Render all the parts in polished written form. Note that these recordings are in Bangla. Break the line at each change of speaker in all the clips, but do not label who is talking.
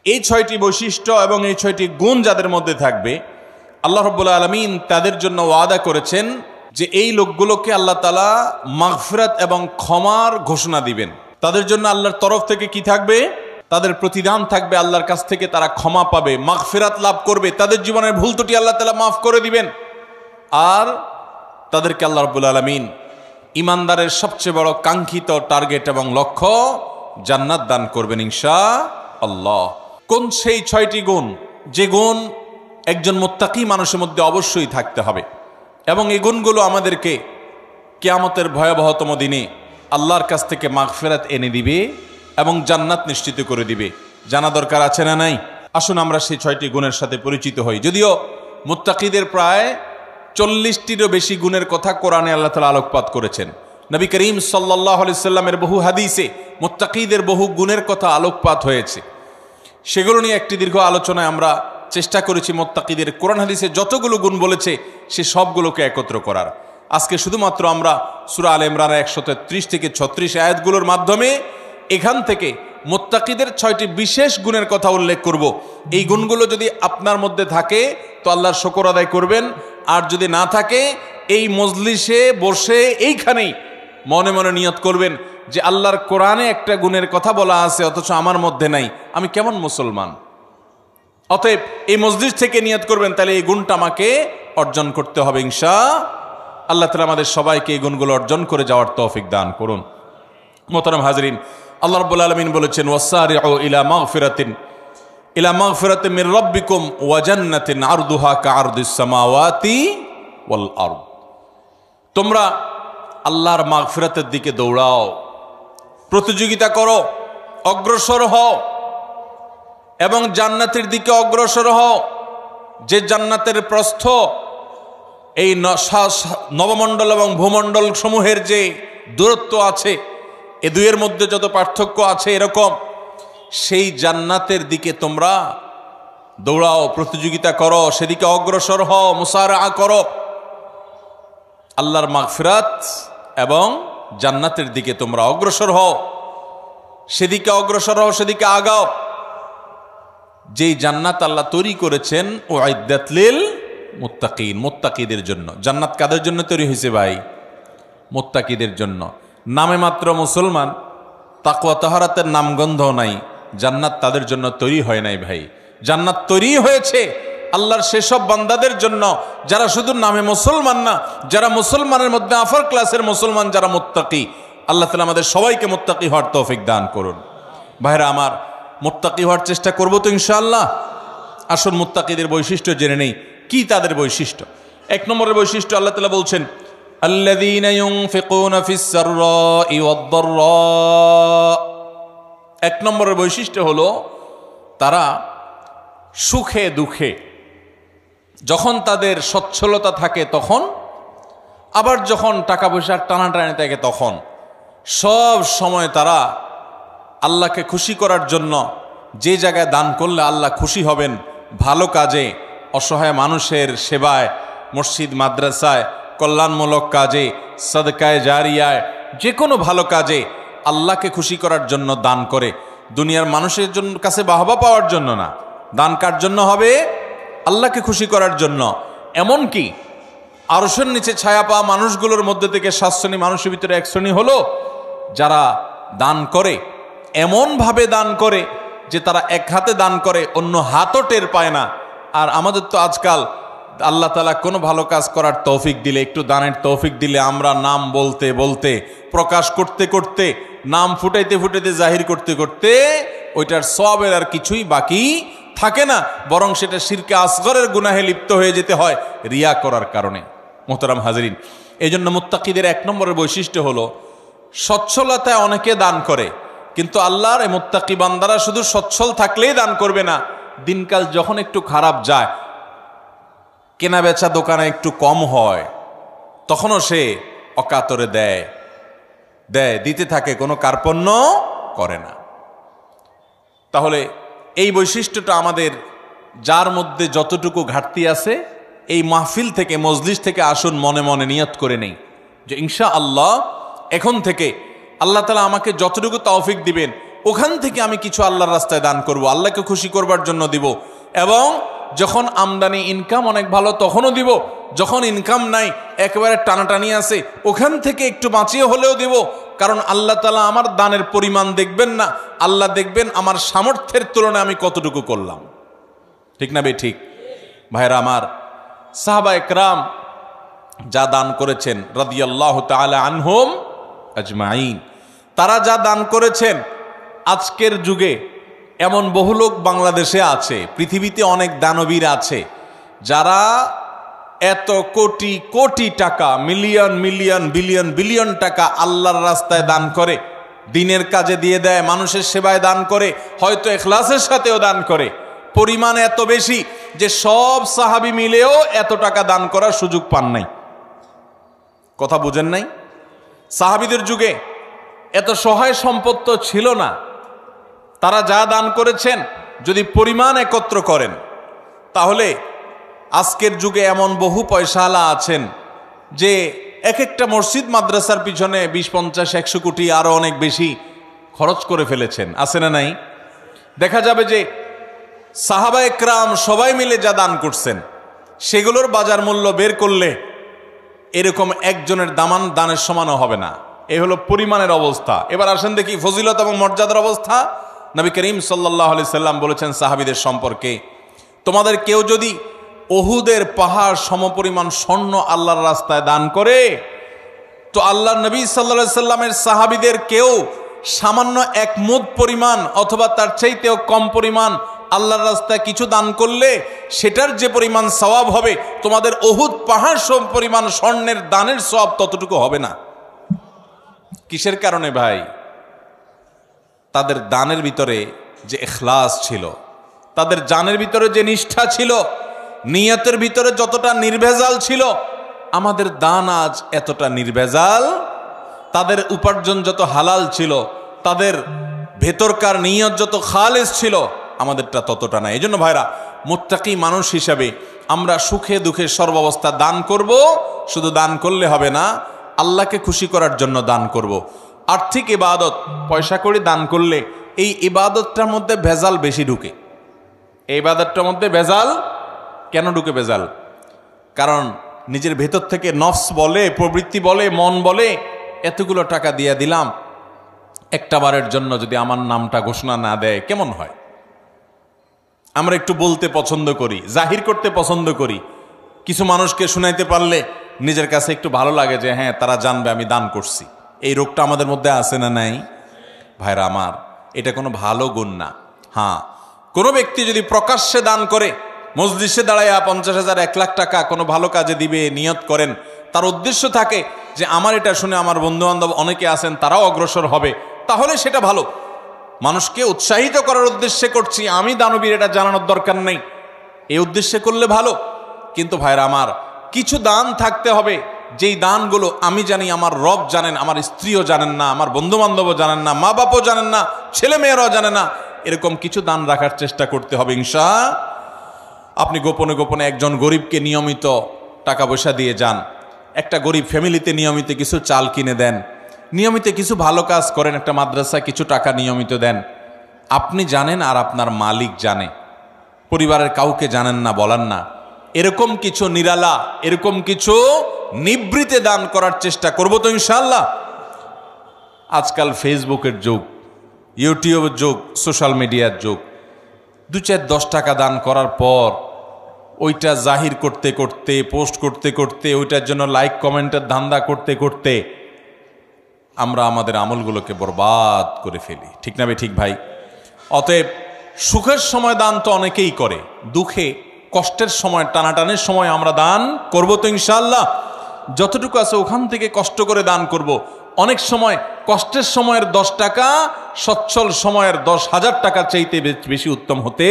এই 6টি বৈশিষ্ট্য এবং এই 6টি গুণ যাদের মধ্যে থাকবে, আল্লাহ রাব্বুল আলামিন তাদের জন্য ওয়াদা করেছেন যে এই লোকগুলোকে আল্লাহ তাআলা মাগফিরাত এবং ক্ষমার ঘোষণা দিবেন। তাদের জন্য আল্লাহর তরফ থেকে কি থাকবে? তাদের প্রতিদান থাকবে, আল্লাহর কাছ থেকে তারা ক্ষমা পাবে, মাগফিরাত লাভ করবে, তাদের জীবনের ভুল ত্রুটি আল্লাহ তাআলা মাফ করে দিবেন। আর তাদেরকে আল্লাহ রাব্বুল আলামিন ইমানদারের সবচেয়ে বড় কাঙ্ক্ষিত টার্গেট এবং লক্ষ্য জান্নাত দান করবেন ইনশাআল্লাহ। কোন সেই 6টি গুণ, যে গুণ একজন মুত্তাকি মানুষের মধ্যে অবশ্যই থাকতে হবে, এবং এই গুণগুলো আমাদেরকে কিয়ামতের ভয়াবহতম দিনে আল্লাহর কাছ থেকে মাগফিরাত এনে দিবে এবং জান্নাত নিশ্চিত করে দিবে। জানা দরকার আছে না নাই? আসুন আমরা সেই 6টি গুণের সাথে পরিচিত হই। যদিও মুত্তাকিদের প্রায় 40টিরও বেশি গুণের কথা কোরআনে আল্লাহ তাআলা আলোকপাত করেছেন। নবী করিম সাল্লাল্লাহু আলাইহি সাল্লামের বহু হাদিসে মুত্তাকিদের বহু গুণের কথা আলোকপাত হয়েছে। সেগুলো নিয়ে একটি দীর্ঘ আলোচনায় আমরা চেষ্টা করেছি মুত্তাকিদের কোরআন হাদিসে যতগুলো গুণ বলেছে সে সবগুলোকে একত্র করার। আজকে শুধুমাত্র আমরা সূরা আলে ইমরানের 133 থেকে 36 আয়াতগুলোর মাধ্যমে এখান থেকে মুত্তাকিদের 6টি বিশেষ গুণের কথা উল্লেখ করব। এই গুণগুলো যদি আপনার মধ্যে থাকে তো আল্লাহর শুকর আদায় করবেন, আর যদি না থাকে এই মজলিসে বসে এইখানেই মনে মনে নিয়ত করবেন যে আল্লাহর কোরআনে একটা গুণের কথা বলা আছে অথচ আমার মধ্যে নাই, আমি কেমন মুসলমান। অতএব এই মজলিস থেকে নিয়ত করবেন, তাহলে এই গুণটা আমাকে অর্জন করতে হবে ইনশাআল্লাহ। আল্লাহ তাআলা আমাদের সবাইকে এই গুণগুলো অর্জন করে যাওয়ার তৌফিক দান করুন। মোহতারাম হাজরিন, আল্লাহ রাব্বুল আলামিন বলেছেন ওয়াসারিউ ইলা মাগফিরাতিন মির রাব্বিকুম ওয়া জান্নাতিন আরদুহা কাআরদিস সামাওয়াতি ওয়াল আরদ। তোমরা আল্লাহর মাগফিরাতের দিকে দৌড়াও, প্রতিযোগিতা করো, অগ্রসর হও এবং জান্নাতের দিকে অগ্রসর হও, যে জান্নাতের প্রস্থ এই নবমণ্ডল এবং ভূমণ্ডল সমূহের যে দূরত্ব আছে, এ দুয়ের মধ্যে যত পার্থক্য আছে এরকম, সেই জান্নাতের দিকে তোমরা দৌড়াও, প্রতিযোগিতা করো, সেদিকে অগ্রসর হও, মুসারাআ করো। আল্লাহর মাগফিরাত এবং জান্নাতের দিকে তোমরা অগ্রসর হও, সেদিকে অগ্রসর হও, সেদিকে আগাও। যেই জান্নাত আল্লাহ তৈরি করেছেন উইদ্দাত লিল মুত্তাকিন, মুত্তাকিদের জন্য। জান্নাত কাদের জন্য তৈরি হয়েছে ভাই? মুত্তাকিদের জন্য। নামে মাত্র মুসলমান, তাকওয়া তাহারাতের নামগন্ধ নাই, জান্নাত তাদের জন্য তৈরি হয় নাই ভাই। জান্নাত তৈরি হয়েছে আল্লাহর সেসব বান্দাদের জন্য যারা শুধু নামে মুসলমান না, যারা মুসলমানের মধ্যে আফার ক্লাসের মুসলমান, যারা মুত্তাকি। আল্লাহ তাআলা আমাদের সবাইকে মুত্তাকি হওয়ার তৌফিক দান করুন। ভাইরা আমার, মুত্তাকি হওয়ার চেষ্টা করব তো ইনশাআল্লাহ। আসুন মুত্তাকিদের বৈশিষ্ট্য জেনে নেই। কি তাদের বৈশিষ্ট্য? 1 নম্বরের বৈশিষ্ট্য আল্লাহ তাআলা বলছেন আল্লাযীনা ইউনফিকুনা ফিস সাররাই ওয়াদ দাররা। 1 নম্বরের বৈশিষ্ট্য হলো তারা সুখে দুঃখে, যখন তাদের সচ্ছলতা থাকে তখন, আবার যখন টাকা পয়সার টানাটানি থাকে তখন, সব সময় তারা আল্লাহকে খুশি করার জন্য যে জায়গায় দান করলে আল্লাহ খুশি হবেন, ভালো কাজে, অসহায় মানুষের সেবায়, মসজিদ মাদ্রাসায়, কল্যাণমূলক কাজে, সাদকায়ে জারিয়ায়, যে কোনো ভালো কাজে আল্লাহকে খুশি করার জন্য দান করে। দুনিয়ার মানুষের জন্য কাছে বাহবা পাওয়ার জন্য না, দান কার জন্য হবে? আল্লাহকে খুশি করার জন্য। এমনকি আরশের নিচে ছায়া পাওয়া মানুষগুলোর মধ্যে থেকে 7 শ্রেণী মানুষের ভিতরে 1 শ্রেণী হলো যারা দান করে, এমনভাবে দান করে যে তারা এক হাতে দান করে, অন্য হাতও টের পায় না। আর আমাদের তো আজকাল আল্লাহ তাআলা কোনো ভালো কাজ করার তৌফিক দিলে, একটু দানের তৌফিক দিলে, আমরা নাম বলতে বলতে, প্রকাশ করতে করতে, নাম ফুটাইতে ফুটাইতে, জাহির করতে করতে ওইটার সওয়াবের আর কিছুই বাকি থাকে না, বরং সেটা শিরকে আসগরের গুনাহে লিপ্ত হয়ে যেতে হয় রিয়া করার কারণে। মোহতারাম হাজরিন, এই জন্য মুত্তাকিদের 1 নম্বরের বৈশিষ্ট্য হলো সচ্ছলতায় অনেকে দান করে, কিন্তু আল্লাহর এই মুত্তাকি বান্দারা শুধু সচ্ছল থাকলেই দান করবে না, দিনকাল যখন একটু খারাপ যায়, কেনা বেচা দোকানে একটু কম হয়, তখনও সে অকাতরে দেয়, দিতে থাকে, কোনো কার্পণ্য করে না। তাহলে এই বৈশিষ্ট্যটা আমাদের যার মধ্যে যতটুকু ঘাটতি আছে, এই মাহফিল থেকে, মজলিস থেকে আসুন মনে মনে নিয়ত করে নেই যে ইনশাআল্লাহ এখন থেকে আল্লাহ তাআলা আমাকে যতটুকু তৌফিক দিবেন ওখান থেকে আমি কিছু আল্লাহর রাস্তায় দান করব, আল্লাহকে খুশি করবার জন্য দিব। এবং যখন আমদানি ইনকাম অনেক ভালো তখনও দিব, যখন ইনকাম নাই একেবারে টানাটানি আছে ওখান থেকে একটু বাঁচিয়ে হলেও দিব। কারণ আল্লাহ তাআলা আমার দানের পরিমাণ দেখবেন না, আল্লাহ দেখবেন আমার সামর্থ্যের তুলনায় আমি কতটুকু করলাম। ঠিক না বে ঠিক? ভাইরা আমার, সাহাবা একরাম যা দান করেছেন রাদিয়াল্লাহু তাআলা আনহুম আজমাইন, তারা যা দান করেছেন, আজকের যুগে এমন বহু লোক বাংলাদেশে আছে, পৃথিবীতে অনেক দানবীর আছে যারা এত কোটি কোটি টাকা, মিলিয়ন মিলিয়ন বিলিয়ন বিলিয়ন টাকা আল্লাহর রাস্তায় দান করে, দিনের কাজে দিয়ে দেয়, মানুষের সেবায় দান করে, হয়তো ইখলাসের সাথেও দান করে। পরিমাণ এত বেশি যে সব সাহাবী মিলেও এত টাকা দান করার সুযোগ পান নাই। কথা বুঝেন নাই? সাহাবীদের যুগে এত সহায় সম্পদ তো ছিল না। তারা যা দান করেছেন যদি পরিমাণ একত্র করেন, তাহলে আজকের যুগে এমন বহু পয়সাওয়ালা আছেন যে এক একটা মসজিদ মাদ্রাসার পিছনে 20-50-100 কোটি আরো অনেক বেশি খরচ করে ফেলেছেন। আছে না নাই? দেখা যাবে যে সাহাবা একরাম সবাই মিলে যা দান করছেন সেগুলোর বাজার মূল্য বের করলে এরকম একজনের দানের সমানও হবে না। এই হলো পরিমাণের অবস্থা। এবার আসেন দেখি ফজিলত এবং মর্যাদার অবস্থা। নবী করিম সাল্লাল্লাহু আলাইহি সাল্লাম বলেছেন সাহাবীদের সম্পর্কে, তোমাদের কেউ যদি উহুদের পাহাড় সমপরিমাণ স্বর্ণ আল্লাহর রাস্তায় দান করে, তো আল্লাহর নবী সাল্লাল্লাহু আলাইহি সাল্লামের সাহাবীদের কেউ সামান্য 1 মুদ পরিমাণ অথবা তার চাইতেও কম পরিমাণ আল্লাহর রাস্তায় কিছু দান করলে সেটার যে পরিমাণ সওয়াব হবে, তোমাদের উহুদ পাহাড় সম পরিমাণ স্বর্ণের দানের সওয়াব ততটুকু হবে না। কিসের কারণে ভাই? তাদের দানের ভিতরে যে ইখলাস ছিল, তাদের জানের ভিতরে যে নিষ্ঠা ছিল, নিয়তের ভিতরে যতটা নির্ভেজাল ছিল, আমাদের দান আজ এতটা নির্ভেজাল। তাদের উপার্জন যত হালাল ছিল, তাদের ভেতরকার নিয়ত যত খালেস ছিল, আমাদেরটা ততটা না। এই জন্য ভাইরা, মুত্তাকি মানুষ হিসাবে আমরা সুখে দুঃখে সর্বাবস্থা দান করব। শুধু দান করলে হবে না, আল্লাহকে খুশি করার জন্য দান করব। আর্থিক ইবাদত পয়সা করে দান করলে এই ইবাদতটার মধ্যে ভেজাল বেশি ঢুকে। এই ইবাদতটার মধ্যে ভেজাল কেন ঢুকে? ভেজাল কারণ নিজের ভেতর থেকে নফস বলে, প্রবৃত্তি বলে, মন বলে, এতগুলো টাকা দিয়ে দিলাম, একটা বারের জন্য যদি আমার নামটা ঘোষণা না দেয় কেমন হয়? আমরা একটু বলতে পছন্দ করি, জাহির করতে পছন্দ করি। কিছু মানুষকে শুনাইতে পারলে নিজের কাছে একটু ভালো লাগে যে হ্যাঁ, তারা জানবে আমি দান করছি। এই রোগটা আমাদের মধ্যে আছে না নাই? ভাইরা আমার, এটা কোনো ভালো গুণ না। হ্যাঁ, কোনো ব্যক্তি যদি প্রকাশ্যে দান করে, মজলিসে দাঁড়াইয়া 50,000 1 লাখ টাকা কোনো ভালো কাজে দিবে নিয়ত করেন, তার উদ্দেশ্য থাকে যে আমার এটা শুনে আমার বন্ধু বান্ধব অনেকে আছেন তারাও অগ্রসর হবে, তাহলে সেটা ভালো। মানুষকে উৎসাহিত করার উদ্দেশ্যে করছি, আমি দানবীর এটা জানানোর দরকার নেই, এই উদ্দেশ্যে করলে ভালো। কিন্তু ভাইরা আমার, কিছু দান থাকতে হবে যেই দানগুলো আমি জানি, আমার রব জানেন, আমার স্ত্রীও জানেন না, আমার বন্ধু বান্ধবও জানেন না, মা বাপও জানেন না, ছেলে মেয়েরাও জানে না। এরকম কিছু দান রাখার চেষ্টা করতে হবে ইনশাআল্লাহ। আপনি গোপনে গোপনে একজন গরিবকে নিয়মিত টাকা পয়সা দিয়ে যান, একটা গরিব ফ্যামিলিতে নিয়মিত কিছু চাল কিনে দেন, নিয়মিত কিছু ভালো কাজ করেন, একটা মাদ্রাসায় কিছু টাকা নিয়মিত দেন। আপনি জানেন আর আপনার মালিক জানে, পরিবারের কাউকে জানেন না, বলান না। এরকম কিছু নিরালা, এরকম কিছু নিবৃতে দান করার চেষ্টা করব তো ইনশাআল্লাহ। আজকাল ফেসবুকের যুগ, ইউটিউবের যুগ, সোশ্যাল মিডিয়ার যুগ। 2-4-10 টাকা দান করার পর ওইটা জাহির করতে করতে, পোস্ট করতে করতে, ওইটার জন্য লাইক কমেন্টের ধান্দা করতে করতে আমরা আমাদের আমলগুলোকে বরবাদ করে ফেলি। ঠিক না ঠিক ভাই? অতএব সুখের সময় দান তো অনেকেই করে, দুঃখে কষ্টের সময়, টানাটানের সময় আমরা দান করব তো ইনশাআল্লাহ। যতটুকু আছে ওখান থেকে কষ্ট করে দান করব। অনেক সময় কষ্টের সময়ের 10 টাকা সচ্ছল সময়ের 10,000 টাকার চাইতে বেশি উত্তম হতে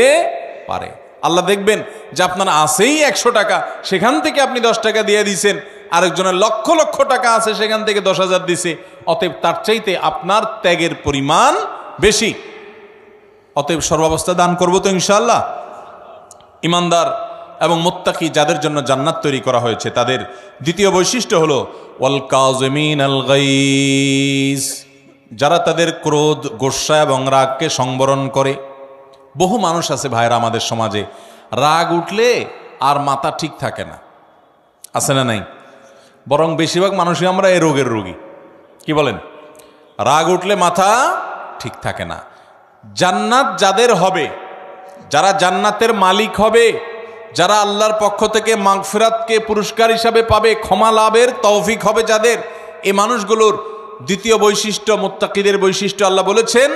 পারে। আল্লাহ দেখবেন যে আপনার আছেই 100 টাকা, সেখান থেকে আপনি 10 টাকা দিয়ে দিয়েছেন, আরেকজনের লক্ষ লক্ষ টাকা আছে, সেখান থেকে 10,000 দিছে। অতএব তার চাইতে আপনার ত্যাগের পরিমাণ বেশি। অতএব সর্বাবস্থা দান করব তো ইনশাআল্লাহ। ইমানদার এবং মুত্তাকি যাদের জন্য জান্নাত তৈরি করা হয়েছে, তাদের দ্বিতীয় বৈশিষ্ট্য হলো ওয়াল কাযিমিনাল গাইজ। যারা তাদের ক্রোধ, গোস্বা এবং রাগকে সংবরণ করে। বহু মানুষ আছে ভাইরা আমাদের সমাজে, রাগ উঠলে আর মাথা ঠিক থাকে না, আছে না নাই? বরং বেশিরভাগ মানুষই আমরা এ রোগের রোগী। কি বলেন? রাগ উঠলে মাথা ঠিক থাকে না। জান্নাত যাদের হবে, যারা জান্নাতের মালিক হবে, যারা আল্লাহর পক্ষ থেকে মাগফিরাতকে পুরস্কার হিসাবে পাবে, ক্ষমা লাভের তৌফিক হবে যাদের, এই মানুষগুলোর দ্বিতীয় বৈশিষ্ট্য, মুত্তাকিদের বৈশিষ্ট্য, আল্লাহ বলেছেন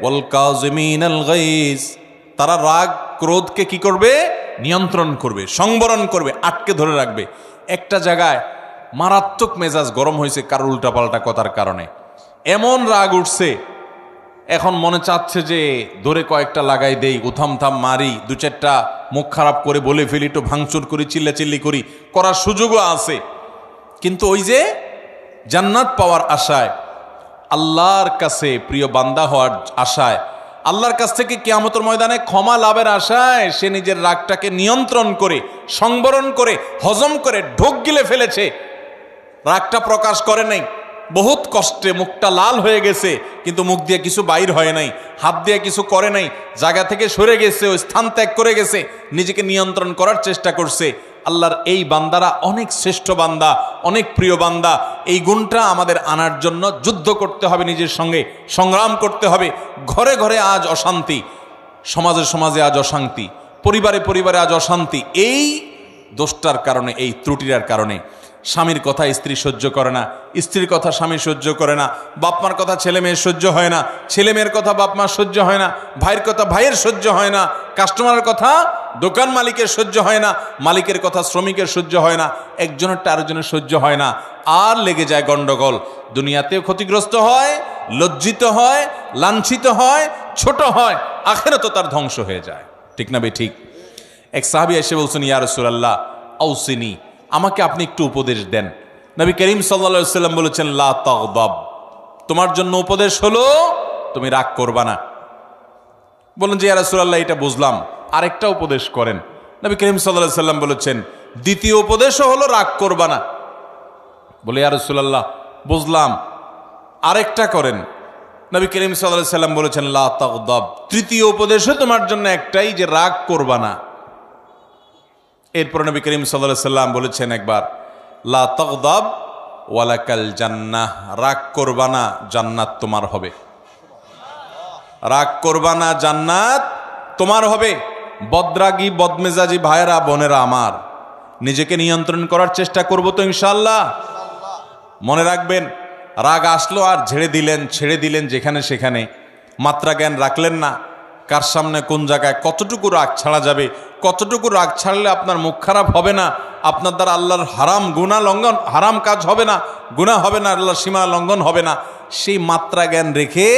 ওয়াল কাযিমিনাল গাইজ, তারা রাগ ক্রোধকে কি করবে? নিয়ন্ত্রণ করবে, সংবরণ করবে, আটকে ধরে রাখবে। একটা জায়গায় মারাত্মক মেজাজ গরম হয়েছে কারোর উল্টাপাল্টা কথার কারণে, এমন রাগ উঠছে, এখন মনে চাচ্ছে যে ধরে কয়েকটা লাগাই দেই, উথাম থাম মারি, দু চারটা মুখ খারাপ করে বলে ফেলি, একটু ভাঙচুর করি, চিল্লাচিল্লি করি, করার সুযোগও আছে। কিন্তু ওই যে জান্নাত পাওয়ার আশায়, আল্লাহর কাছে প্রিয় বান্দা হওয়ার আশায়, আল্লাহর কাছ থেকে কিয়ামতের ময়দানে ক্ষমা লাভের আশায় সে নিজের রাগটাকে নিয়ন্ত্রণ করে, সংবরণ করে, হজম করে ঢোক গিলে ফেলেছে। রাগটা প্রকাশ করে নাই, বহুত কষ্টে মুখটা লাল হয়ে গেছে, কিন্তু মুখ দিয়ে কিছু বাইর হয় নাই, হাত দিয়ে কিছু করে নাই, জায়গা থেকে সরে গেছে, ওই স্থান ত্যাগ করে গেছে, নিজেকে নিয়ন্ত্রণ করার চেষ্টা করছে। আল্লাহর এই বান্দারা অনেক শ্রেষ্ঠ বান্দা, অনেক প্রিয় বান্দা। এই গুণটা আমাদের আনার জন্য যুদ্ধ করতে হবে, নিজের সঙ্গে সংগ্রাম করতে হবে। ঘরে ঘরে আজ অশান্তি, সমাজে সমাজে আজ অশান্তি, পরিবারে পরিবারে আজ অশান্তি। এই দোষটার কারণে, এই ত্রুটির কারণে। স্বামীর কথা স্ত্রী সহ্য করে না, স্ত্রীর কথা স্বামী সহ্য করে না, বাপ মার কথা ছেলে মেয়ের সহ্য হয় না, ছেলে মেয়ের কথা বাপ মার সহ্য হয় না, ভাইয়ের কথা ভাইয়ের সহ্য হয় না, কাস্টমারের কথা দোকান মালিকের সহ্য হয় না, মালিকের কথা শ্রমিকের সহ্য হয় না, একজনেরটা আরেকজনের সহ্য হয় না, আর লেগে যায় গন্ডগোল। দুনিয়াতেও ক্ষতিগ্রস্ত হয়, লজ্জিত হয়, লাঞ্ছিত হয়, ছোট হয়, আখিরাতে তার ধ্বংস হয়ে যায়। ঠিক না বে ঠিক? এক সাহাবী এসে বলছেন, ইয়া রাসূলুল্লাহ আউসিনি, আমাকে আপনি একটু উপদেশ দেন। নবী করিম সাল্লাল্লাহু আলাইহি ওয়াসাল্লাম বলেছেন, লা তাগদাব, তোমার জন্য উপদেশ হলো তুমি রাগ করবা না। বলেন যে ইয়া রাসূলুল্লাহ এটা বুঝলাম, আরেকটা উপদেশ করেন। নবী করিম সাল্লাল্লাহু আলাইহি ওয়াসাল্লাম বলেছেন, দ্বিতীয় উপদেশও হলো রাগ করবা না। বলে ইয়া রাসূলুল্লাহ বুঝলাম, আরেকটা করেন। নবী করিম সাল্লাল্লাহু আলাইহি ওয়াসাল্লাম বলেছেন, লা তাগদাব, তৃতীয় উপদেশও তোমার জন্য একটাই, যে রাগ করবা না। এরপর নবী করিম সাল্লাল্লাহু আলাইহি ওয়াসাল্লাম বলেছেন একবার, লা তাগদাব ওয়ালাকাল জান্নাহ, রাগ করবা না, জান্নাত তোমার হবে। রাগ করবা না, জান্নাত তোমার হবে। বদরাগী বদমেজাজি ভাইয়েরা বোনেরা আমার, নিজেকে নিয়ন্ত্রণ করার চেষ্টা করব তো ইনশাআল্লাহ। মনে রাখবেন, রাগ আসলো আর ছেড়ে দিলেন যেখানে সেখানে, মাত্রা জ্ঞান রাখলেন না। কার সামনে কোন জায়গায় কতটুকু রাগ ছাড়া যাবে, কতটুকু রাগ ছাড়লে আপনার মুখ খারাপ হবে না, আপনার দ্বারা আল্লাহর হারাম কাজ হবে না, গুনাহ হবে না, আল্লাহর সীমা লঙ্ঘন হবে না, সেই মাত্রা জ্ঞান রেখে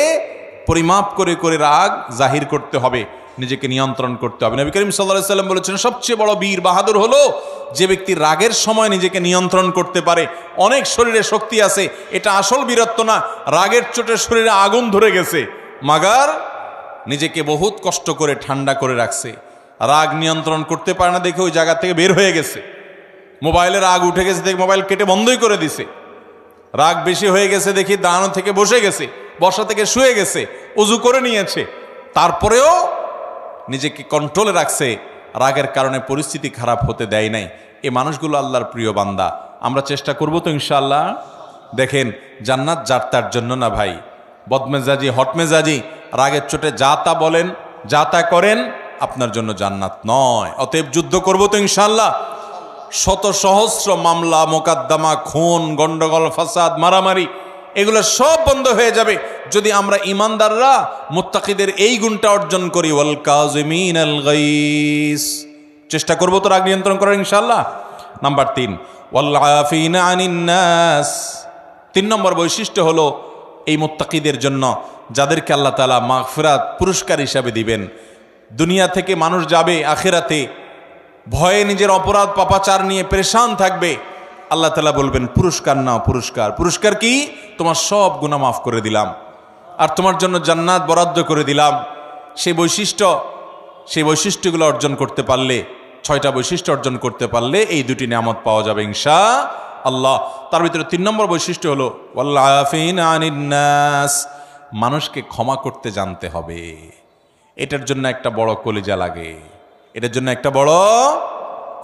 পরিমাপ করে করে রাগ জাহির করতে হবে, নিজেকে নিয়ন্ত্রণ করতে হবে। নবী করিম সাল্লাল্লাহু আলাইহি ওয়াসাল্লাম বলেছেন, সবচেয়ে বড় বীর বাহাদুর হলো যে ব্যক্তি রাগের সময় নিজেকে নিয়ন্ত্রণ করতে পারে। অনেক শরীরে শক্তি আছে, এটা আসল বীরত্ব না। রাগের চোটে শরীরে আগুন ধরে গেছে, মাগার নিজেকে বহুত কষ্ট করে ঠান্ডা করে রাখছে। রাগ নিয়ন্ত্রণ করতে পারে না দেখে ওই জায়গা থেকে বের হয়ে গেছে। মোবাইলে রাগ উঠে গেছে দেখে মোবাইল কেটে বন্ধই করে দিছে। রাগ বেশি হয়ে গেছে দেখি দাঁড়ানো থেকে বসে গেছে, বসা থেকে শুয়ে গেছে, উজু করে নিয়েছে, তারপরেও নিজেকে কন্ট্রোলে রাখছে, রাগের কারণে পরিস্থিতি খারাপ হতে দেয় নাই। এই মানুষগুলো আল্লাহর প্রিয় বান্দা। আমরা চেষ্টা করব তো ইনশাআল্লাহ। দেখেন, জান্নাত যার তার জন্য না ভাই। বদমেজাজি, হটমেজাজি, রাগের চোটে যা তা বলেন, যা তা করেন, আপনার জন্য জান্নাত নয়। অতএব যুদ্ধ করব তো ইনশাআল্লাহ। শত সহস্র মামলা মোকদ্দমা, খুন, গন্ডগোল, ফাসাদ, মারামারি, এগুলো সব বন্ধ হয়ে যাবে যদি আমরা ইমানদাররা মুত্তাকিদের এই গুণটা অর্জন করি, ওয়াল কাযিমিনাল গাইস। চেষ্টা করব তো রাগ নিয়ন্ত্রণ করার ইনশাআল্লাহ। নাম্বার 3, ওয়াল আফিনা আনিন নাস। 3 নম্বর বৈশিষ্ট্য হলো এই মুত্তাকিদের জন্য, যাদেরকে আল্লাহ তাআলা মাগফিরাত পুরস্কার হিসাবে দিবেন। দুনিয়া থেকে মানুষ যাবে আখিরাতে ভয়ে নিজের অপরাধ পাপাচার নিয়ে পেরেশান থাকবে। আল্লাহ তাআলা বলবেন, পুরস্কার নাও, পুরস্কার। পুরস্কার কি? তোমার সব গুনাহ মাফ করে দিলাম আর তোমার জন্য জান্নাত বরাদ্দ করে দিলাম। সেই বৈশিষ্ট্যগুলো অর্জন করতে পারলে, 6টা বৈশিষ্ট্য অর্জন করতে পারলে এই 2টি নিয়ামত পাওয়া যাবে ইনশাআল্লাহ। তার ভিতরে 3 নম্বর বৈশিষ্ট্য হলো ওয়াল আফিনা আনিন নাস, মানুষকে ক্ষমা করতে জানতে হবে। এটার জন্য একটা বড় কলিজা লাগে, এটার জন্য একটা বড়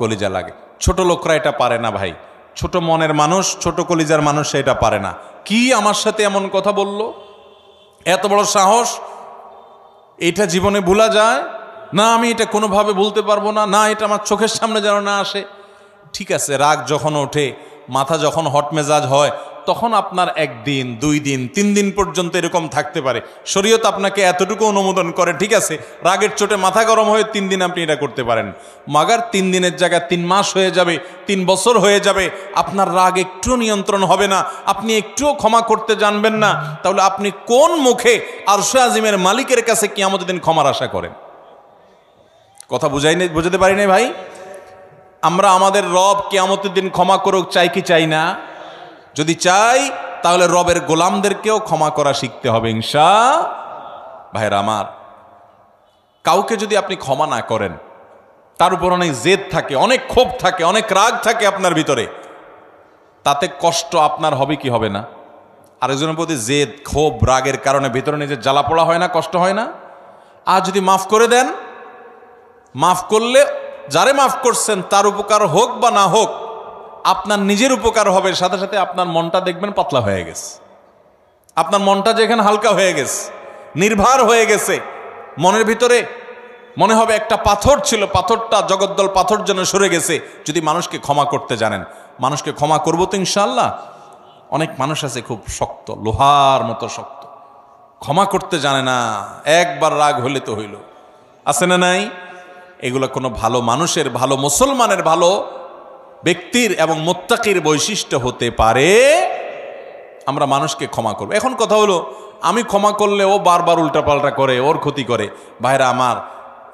কলিজা লাগে। ছোট লোকরা এটা পারে না ভাই, ছোট মনের মানুষ, ছোট কলিজার মানুষ এটা পারে না। কি আমার সাথে এমন কথা বলল, এত বড় সাহস, এটা জীবনে ভোলা যায় না, আমি এটা কোনোভাবে ভুলতে পারবো না, না এটা আমার চোখের সামনে যেন না আসে। ঠিক আছে, রাগ যখন ওঠে, মাথা যখন হটমেজাজ হয়, তখন আপনার 1 দিন 2 দিন 3 দিন পর্যন্ত এরকম থাকতে পারে। শরীয়ত আপনাকে এতটুকু অনুমোদন করে, ঠিক আছে রাগের চোটে মাথা গরম হয়ে 3 দিন আপনি এটা করতে পারেন। মাগার 3 দিনের জায়গায় 3 মাস হয়ে যাবে, 3 বছর হয়ে যাবে, আপনার রাগ একটুও নিয়ন্ত্রণ হবে না, আপনি একটুও ক্ষমা করতে জানবেন না, তাহলে আপনি কোন মুখে আরশে আজিমের মালিকের কাছে কিয়ামতের দিন ক্ষমার আশা করেন? কথা বুঝাতে পারি নাই ভাই? আমরা আমাদের রব কিয়ামতের দিন ক্ষমা করুক চাই কি চাই না? যদি চাই তাহলে রবের গোলামদেরকেও ক্ষমা করা শিখতে হবে ইনশাআল্লাহ। ভাইরা আমার, কাউকে যদি আপনি ক্ষমা না করেন, তার উপর অনেক জেদ থাকে, অনেক ক্ষোভ থাকে, অনেক রাগ থাকে আপনার ভিতরে, তাতে কষ্ট আপনার হবে কি হবে না? আরেকজনের প্রতি জেদ ক্ষোভ রাগের কারণে ভিতরে নিজের জ্বালা পোড়া হয় না, কষ্ট হয় না? আর যদি মাফ করে দেন, মাফ করলে যারে মাফ করছেন তার উপকার হোক বা না হোক, আপনার নিজের উপকার হবে, সাথে সাথে আপনার মনটা দেখবেন পাতলা হয়ে গেছে, আপনার মনটা যেখানে হালকা হয়ে গেছে, নির্ভার হয়ে গেছে, মনের ভিতরে মনে হবে একটা পাথর ছিল, পাথরটা জগদ্দল পাথর যেন সরে গেছে। যদি মানুষকে ক্ষমা করতে জানেন, মানুষকে ক্ষমা করবো তো ইনশাআল্লাহ। অনেক মানুষ আছে খুব শক্ত, লোহার মতো শক্ত, ক্ষমা করতে জানে না, একবার রাগ হইলে তো হইল, আছে না নাই? এগুলো কোনো ভালো মানুষের, ভালো মুসলমানের, ভালো ব্যক্তির এবং মুত্তাকির বৈশিষ্ট্য হতে পারে। আমরা মানুষকে ক্ষমা করব। এখন কথা হলো, আমি ক্ষমা করলে ও বারবার উল্টাপাল্টা করে, ওর ক্ষতি করে। ভাইরা আমার,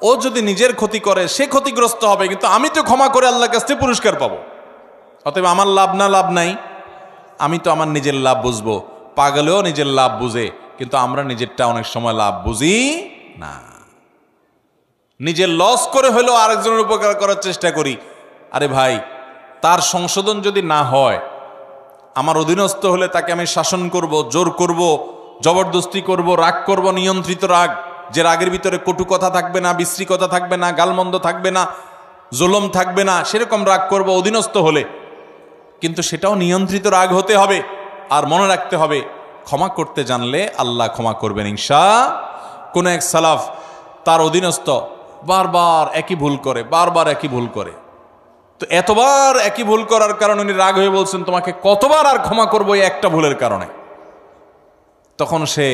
ও যদি নিজের ক্ষতি করে সে ক্ষতিগ্রস্ত হবে, কিন্তু আমি তো ক্ষমা করে আল্লাহর কাছ থেকে পুরস্কার পাবো। অতএব আমার লাভ না লাভ নাই, আমি তো আমার নিজের লাভ বুঝবো। পাগলেও নিজের লাভ বুঝে, কিন্তু আমরা নিজেরটা অনেক সময় লাভ বুঝি না। নিজের লস করে হলেও আরেকজনের উপকার করার চেষ্টা করি। আরে ভাই, তার সংশোধন যদি না হয়, আমার অধীনস্থ হলে তাকে আমি শাসন করব, জোর করব, জবরদস্তি করব, রাগ করব, নিয়ন্ত্রিত রাগ, যে রাগের ভিতরে কটু কথা থাকবে না, বিশ্রী কথা থাকবে না, গালমন্দ থাকবে না, জুলুম থাকবে না, সেরকম রাগ করব অধীনস্থ হলে। কিন্তু সেটাও নিয়ন্ত্রিত রাগ হতে হবে। আর মনে রাখতে হবে, ক্ষমা করতে জানলে আল্লাহ ক্ষমা করবেন ইনশাআল্লাহ। কোন এক সালাফ, তার অধীনস্থ বারবার একই ভুল করে, বারবার একই ভুল করে, তো এতবার একই ভুল করার কারণে উনি রাগ হয়ে বলছেন, তোমাকে কতবার আর ক্ষমা করবো এই একটা ভুলের কারণে? তখন সে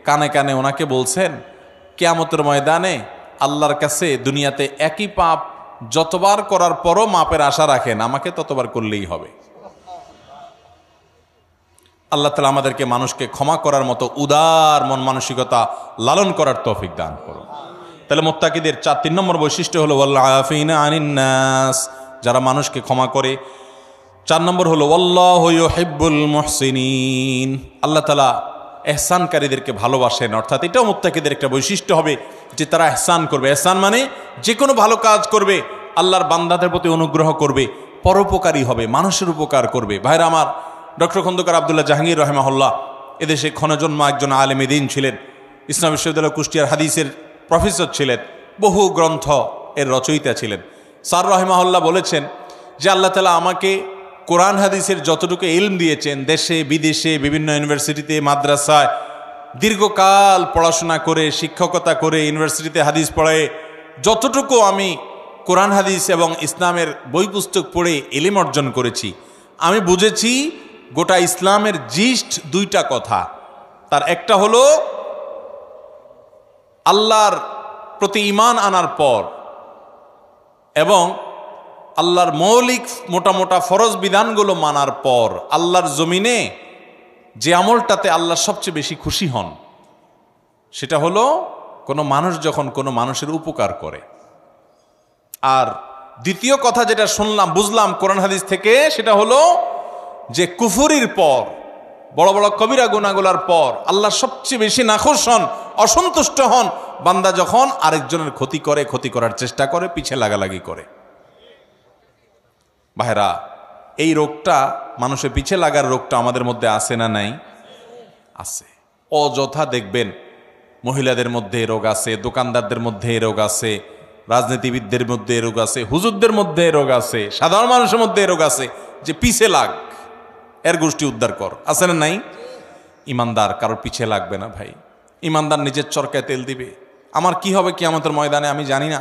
কানে কানে ওনাকে বলছেন, কিয়ামতের ময়দানে আল্লাহর কাছে দুনিয়াতে একই পাপ যতবার করার পরও মাপের আশা রাখেন, আমাকে ততবার করলেই হবে। আল্লাহ তাআলা আমাদেরকে মানুষকে ক্ষমা করার মতো উদার মন মানসিকতা লালন করার তৌফিক দান করুন। তাহলে মুত্তাকিদের 3 নম্বর বৈশিষ্ট্য হলো ওয়াল আফিনা আনিন নাস, যারা মানুষকে ক্ষমা করে। 4 নম্বর হলো আল্লাহু ইউহিব্বুল মুহসিনিন, আল্লাহ তাআলা ইহসানকারীদেরকে ভালোবাসেন। অর্থাৎ এটাও মুত্তাকিদের একটা বৈশিষ্ট্য হবে যে তারা ইহসান করবে। ইহসান মানে যে কোনো ভালো কাজ করবে, আল্লাহর বান্দাদের প্রতি অনুগ্রহ করবে, পরোপকারী হবে, মানুষের উপকার করবে। ভাইরা আমার, ডক্টর খন্দকার আব্দুল্লাহ জাহাঙ্গীর রাহিমাহুল্লাহ এদেশে ক্ষণজন্মা একজন আলেম দ্বীন ছিলেন, ইসলাম বিশ্ববিদ্যালয় কুষ্টিয়ার হাদিসের প্রফেসর ছিলেন, বহু গ্রন্থ এর রচয়িতা ছিলেন। স্যার রাহিমাহুল্লাহ বলেছেন যে আল্লাহ তাআলা আমাকে কোরআন হাদিসের যতটুকু ইলম দিয়েছেন, দেশে বিদেশে বিভিন্ন ইউনিভার্সিটিতে মাদ্রাসায় দীর্ঘকাল পড়াশোনা করে, শিক্ষকতা করে, ইউনিভার্সিটিতে হাদিস পড়ায় যতটুকু আমি কোরআন হাদিস এবং ইসলামের বই পুস্তক পড়ে ইলম অর্জন করেছি, আমি বুঝেছি গোটা ইসলামের জিস্ট 2টা কথা। তার একটা হলো আল্লাহর প্রতি ঈমান আনার পর এবং আল্লাহর মৌলিক মোটা মোটা ফরজ বিধানগুলো মানার পর আল্লাহর জমিনে যে আমলটাতে আল্লাহ সবচেয়ে বেশি খুশি হন, সেটা হলো কোনো মানুষ যখন কোনো মানুষের উপকার করে। আর দ্বিতীয় কথা যেটা শুনলাম, বুঝলাম কোরআন হাদিস থেকে, সেটা হলো যে কুফরির পর, বড় বড় কবিরা গুনাহগুলোর পর আল্লাহ সবচেয়ে বেশি নাখুশ হন, অসন্তুষ্ট হন বান্দা যখন আরেকজনের ক্ষতি করে, ক্ষতি করার চেষ্টা করে, পিছে লাগালাগি করে। ভাইরা, এই রোগটা, মানুষের পিছে লাগার রোগটা আমাদের মধ্যে আছে না নাই? আছে। অযথা দেখবেন মহিলাদের মধ্যে রোগ আছে, দোকানদারদের মধ্যে রোগ আছে, রাজনীতিবিদদের মধ্যে রোগ আছে, হুজুরদের মধ্যে রোগ আছে, সাধারণ মানুষের মধ্যে রোগ আছে, যে পিছে লাগ, এর গোষ্ঠী উদ্ধার কর, আছে না নাই? ইমানদার কারোর পিছে লাগবে না ভাই। ইমানদার নিজের চরকায় তেল দিবে। আমার কি হবে কিয়ামতের ময়দানে আমি জানি না।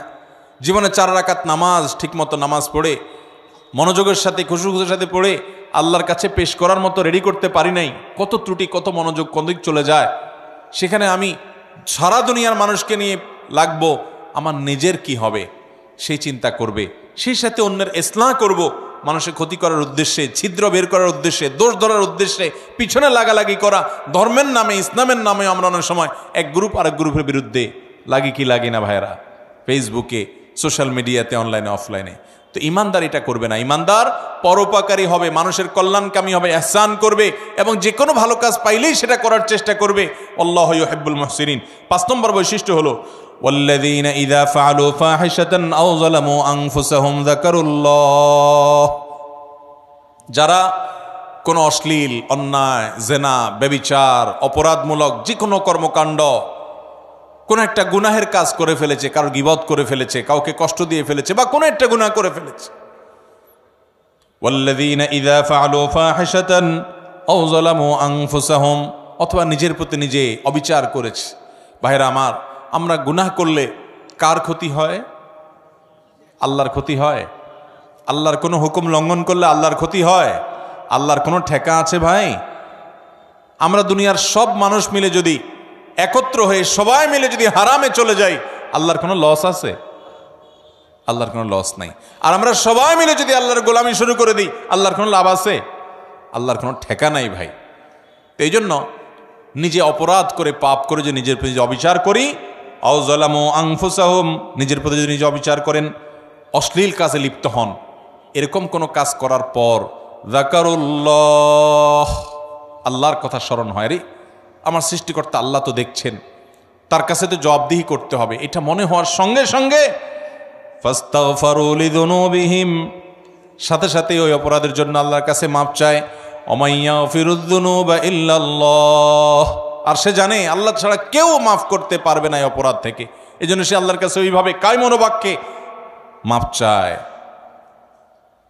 জীবনে 4 রাকাত নামাজ ঠিকমতো নামাজ পড়ে মনোযোগের সাথে খুশুখুশুর সাথে পড়ে আল্লাহর কাছে পেশ করার মতো রেডি করতে পারি নাই। কত ত্রুটি, কত মনোযোগ কোন দিক চলে যায়। সেখানে আমি সারা দুনিয়ার মানুষকে নিয়ে লাগবো, আমার নিজের কি হবে সেই চিন্তা করবে, সেই সাথে অন্যের ইসলাহ করব, মানুষের ক্ষতি করার উদ্দেশ্যে, ছিদ্র বের করার উদ্দেশ্যে, দোষ ধরার উদ্দেশ্যে পিছনে লাগালাগি করা, ধর্মের নামে, ইসলামের নামে আমরা অনেক সময় এক গ্রুপ আরেক গ্রুপের বিরুদ্ধে লাগি কি লাগি না ভাইরা, ফেসবুকে, সোশ্যাল মিডিয়াতে, অনলাইনে, অফলাইনে। তো ইমানদার এটা করবে না। ইমানদার পরোপকারী হবে, মানুষের কল্যাণকামী হবে, ইহসান করবে এবং যে কোনো ভালো কাজ পাইলেই সেটা করার চেষ্টা করবে। আল্লাহু ইউহিব্বুল মুহসিনিন। 5 নম্বর বৈশিষ্ট্য হলো ওয়াল্লাযীনা ইযা ফাআলু ফাহিশাতান আও যালামু আনফুসাহুম যাকারুল্লাহ। যারা কোনো অশ্লীল, অন্যায়, জেনা, ব্যভিচার, অপরাধমূলক যে কোনো কর্মকাণ্ড, কোন একটা গুনাহের কাজ করে ফেলেছে, কারো গীবত করে ফেলেছে, কাউকে কষ্ট দিয়ে ফেলেছে, বা কোনো একটা গুনাহ করে ফেলেছে, ওয়াল্লাযীনা ইযা ফাআলু ফাহিশাতান আও যালামু আনফুসাহুম, অথবা নিজের প্রতি নিজে অবিচার করেছে। ভাইরা আমার, আমরা গুনাহ করলে কার ক্ষতি হয়? আল্লাহর ক্ষতি হয়। আল্লাহর কোনো হুকুম লঙ্ঘন করলে আল্লাহর ক্ষতি হয়। আল্লাহর কোনো ঠেকা আছে ভাই? আমরা দুনিয়ার সব মানুষ মিলে যদি একত্র হয়ে সবাই মিলে যদি হারামে চলে যাই, আল্লাহর কোনো লস আছে? আল্লাহর কোনো লস নাই। আর আমরা সবাই মিলে যদি আল্লাহর গোলামি শুরু করে দিই, আল্লাহর কোনো লাভ আছে? আল্লাহর কোনো ঠেকা নাই ভাই। তো এই জন্য নিজে অপরাধ করে, পাপ করে যে নিজের প্রতি অবিচার করি, আও যালামু আনফুসাহুম, নিজের প্রতি যদি নিজে অবিচার করেন, অশ্লীল কাজে লিপ্ত হন, এরকম কোনো কাজ করার পর যাকারুল্লাহ, আল্লাহর কথা স্মরণ হয়, রে আমার সৃষ্টিকর্তা আল্লাহ তো দেখছেন, তার কাছে তো জবাবদিহি করতে হবে, এটা মনে হওয়ার সঙ্গে সঙ্গে ফাস্তাগফারু লিযুনুবিহিম, সাথে সাথে ওই অপরাধের জন্য আল্লাহর কাছে মাপ চায়। ওয়া ইয়াগফিরুয যুনুবা ইল্লাল্লাহ, আর সে জানে আল্লাহ ছাড়া কেউ মাফ করতে পারবে না এই অপরাধ থেকে। এই জন্য সে আল্লাহর কাছে ওইভাবে কায় মনোবাক্যে মাপ চায়।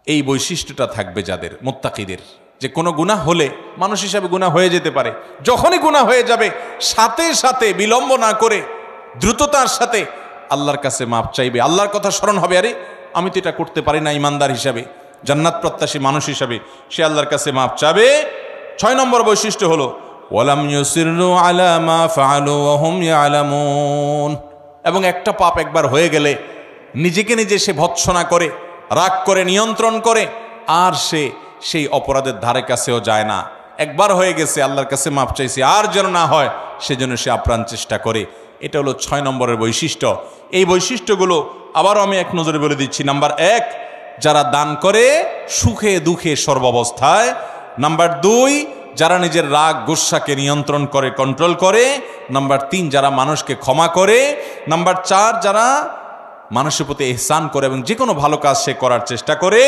এই বৈশিষ্ট্যটা থাকবে যাদের, মুত্তাকিদের, যে কোনো গুনাহ হলে মানুষ হিসাবে গুনাহ হয়ে যেতে পারে, যখনই গুনাহ হয়ে যাবে সাথে সাথে বিলম্ব না করে দ্রুততার সাথে আল্লাহর কাছে মাপ চাইবে। আল্লাহর কথা স্মরণ হবে, আরে আমি তো এটা করতে পারি না, ইমানদার হিসাবে, জান্নাত প্রত্যাশী মানুষ হিসাবে সে আল্লাহর কাছে মাপ চাবে। 6 নম্বর বৈশিষ্ট্য হলো ওয়ালাম ইউসিরু আলা মা ফাআলু ওয়া হুম ইয়ালামুন, এবং একটা পাপ একবার হয়ে গেলে নিজেকে নিজে সে ভৎসনা করে, রাগ করে, নিয়ন্ত্রণ করে, আর সে সেই অপরাধের ধারে কাছেও যায় না। একবার হয়ে গেছে, আল্লাহর কাছে মাপ চাইছে, আর যেন না হয় সেজন্য সে আপ্রাণ চেষ্টা করে। এটা হলো 6 নম্বরের বৈশিষ্ট্য। এই বৈশিষ্ট্যগুলো আবারও আমি এক নজরে বলে দিচ্ছি। নাম্বার 1, যারা দান করে সুখে দুঃখে সর্বাবস্থায়। নাম্বার 2, যারা নিজের রাগ গুসাকে নিয়ন্ত্রণ করে, কন্ট্রোল করে। নাম্বার 3, যারা মানুষকে ক্ষমা করে। নাম্বার 4, যারা মানুষের প্রতি ইহসান করে এবং যে কোনো ভালো কাজ সে করার চেষ্টা করে।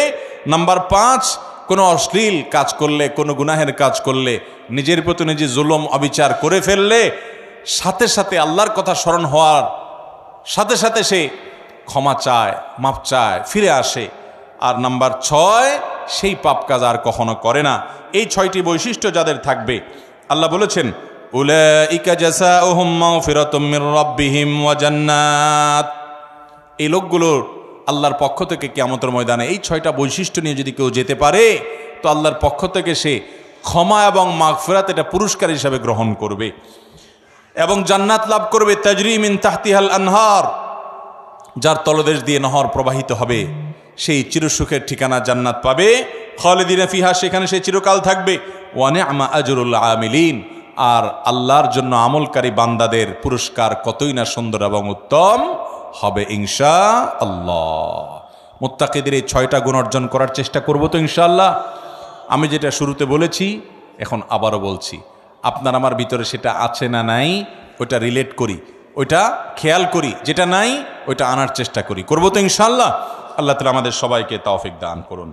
নাম্বার 5, কোনো অশ্লীল কাজ করলে, কোনো গুনাহের কাজ করলে, নিজের প্রতি নিজে জুলুম অবিচার করে ফেললে সাথে সাথে আল্লাহর কথা স্মরণ হওয়ার সাথে সাথে সে ক্ষমা চায়, মাপ চায়, ফিরে আসে। আর নাম্বার 6, সেই পাপ কাজ আর কখনো করে না। এই 6টি বৈশিষ্ট্য যাদের থাকবে, আল্লাহ বলেছেন উলাইকা জাযাউহুম মাগফিরাতুম মির রাব্বিহিম ওয়া জান্নাত, এই লোকগুলোর আল্লাহর পক্ষ থেকে কিয়ামতের ময়দানে এই 6টা বৈশিষ্ট্য নিয়ে যদি কেউ যেতে পারে, তো আল্লাহর পক্ষ থেকে সে ক্ষমা এবং মাগফিরাত এটা পুরস্কার হিসাবে গ্রহণ করবে এবং জান্নাত লাভ করবে। তাজরি মিন তাহতিহাল আনহার, যার তলদেশ দিয়ে নহর প্রবাহিত হবে, সেই চিরসুখের ঠিকানা জান্নাত পাবে। খালিদিনা ফিহা, সেখানে সে চিরকাল থাকবে। ওয়া নি'মা আজরুল আমিলিন, আর আল্লাহর জন্য আমলকারী বান্দাদের পুরস্কার কতই না সুন্দর এবং উত্তম হবে ইনশাআল্লাহ। মুত্তাকিদের এই 6টা গুণ অর্জন করার চেষ্টা করব তো ইনশাআল্লাহ। আমি যেটা শুরুতে বলেছি এখন আবারও বলছি, আপনার আমার ভিতরে সেটা আছে না নাই ওইটা রিলেট করি, ওইটা খেয়াল করি, যেটা নাই ওইটা আনার চেষ্টা করি, করবো তো ইনশাআল্লাহ। আল্লাহ তাআলা আমাদের সবাইকে তৌফিক দান করুন।